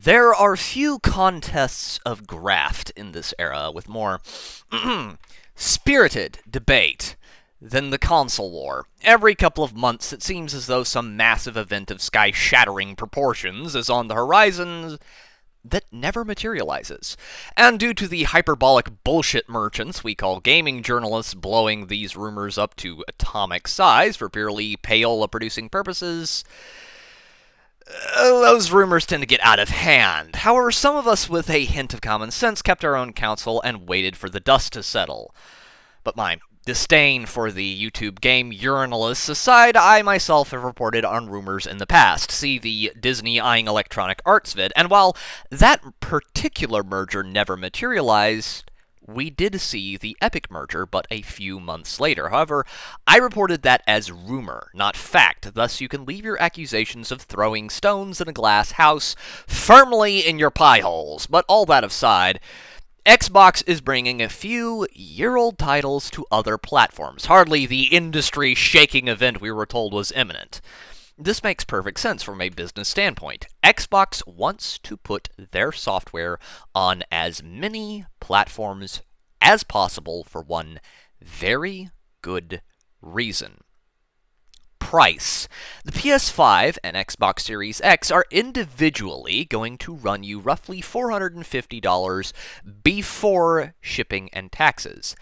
There are few contests of graft in this era with more spirited debate than the console war. Every couple of months, it seems as though some massive event of sky-shattering proportions is on the horizon that never materializes. And due to the hyperbolic bullshit merchants we call gaming journalists blowing these rumors up to atomic size for purely payola-producing purposes, those rumors tend to get out of hand. However, some of us with a hint of common sense kept our own counsel and waited for the dust to settle. But my disdain for the YouTube game journalists aside, I myself have reported on rumors in the past. See the Disney eyeing Electronic Arts vid, and while that particular merger never materialized, we did see the Epic merger but a few months later. However, I reported that as rumor, not fact, thus you can leave your accusations of throwing stones in a glass house firmly in your pie holes. But all that aside, Xbox is bringing a few year-old titles to other platforms. Hardly the industry-shaking event we were told was imminent. This makes perfect sense from a business standpoint. Xbox wants to put their software on as many platforms as possible for one very good reason. Price. The PS5 and Xbox Series X are individually going to run you roughly $450 before shipping and taxes.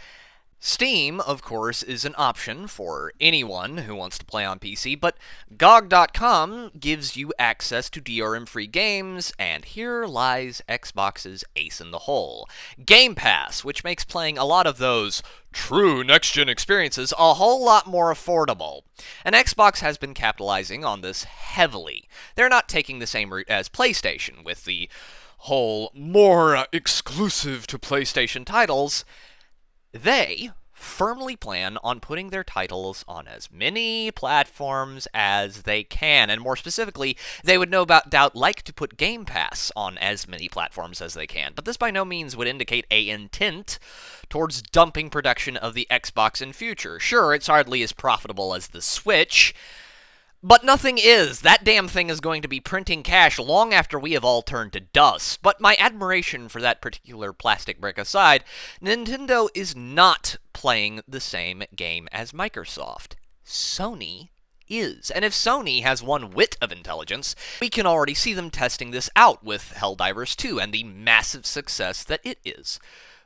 Steam, of course, is an option for anyone who wants to play on PC, but GOG.com gives you access to DRM-free games, and here lies Xbox's ace in the hole. Game Pass, which makes playing a lot of those true next-gen experiences a whole lot more affordable. And Xbox has been capitalizing on this heavily. They're not taking the same route as PlayStation, with the whole more exclusive to PlayStation titles. They firmly plan on putting their titles on as many platforms as they can, and more specifically, they would no doubt like to put Game Pass on as many platforms as they can, but this by no means would indicate an intent towards dumping production of the Xbox in future. Sure, it's hardly as profitable as the Switch, but nothing is. That damn thing is going to be printing cash long after we have all turned to dust. But my admiration for that particular plastic brick aside, Nintendo is not playing the same game as Microsoft. Sony is. And if Sony has one whit of intelligence, we can already see them testing this out with Helldivers 2 and the massive success that it is,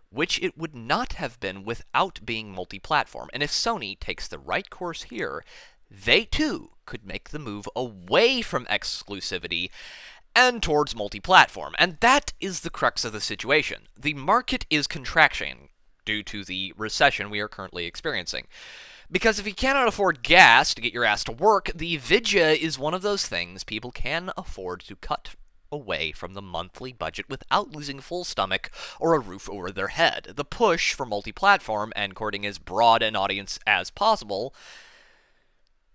which it would not have been without being multi-platform. And if Sony takes the right course here, they too could make the move away from exclusivity and towards multi-platform. And that is the crux of the situation. The market is contracting due to the recession we are currently experiencing. Because if you cannot afford gas to get your ass to work, the Vidya is one of those things people can afford to cut away from the monthly budget without losing a full stomach or a roof over their head. The push for multi-platform and courting as broad an audience as possible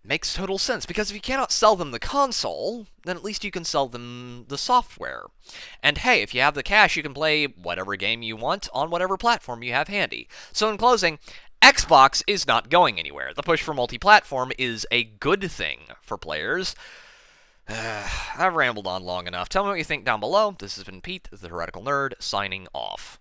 makes total sense, because if you cannot sell them the console, then at least you can sell them the software. And hey, if you have the cash, you can play whatever game you want on whatever platform you have handy. So in closing, Xbox is not going anywhere. The push for multi-platform is a good thing for players. I've rambled on long enough. Tell me what you think down below. This has been Pete, the Heretical Nerd, signing off.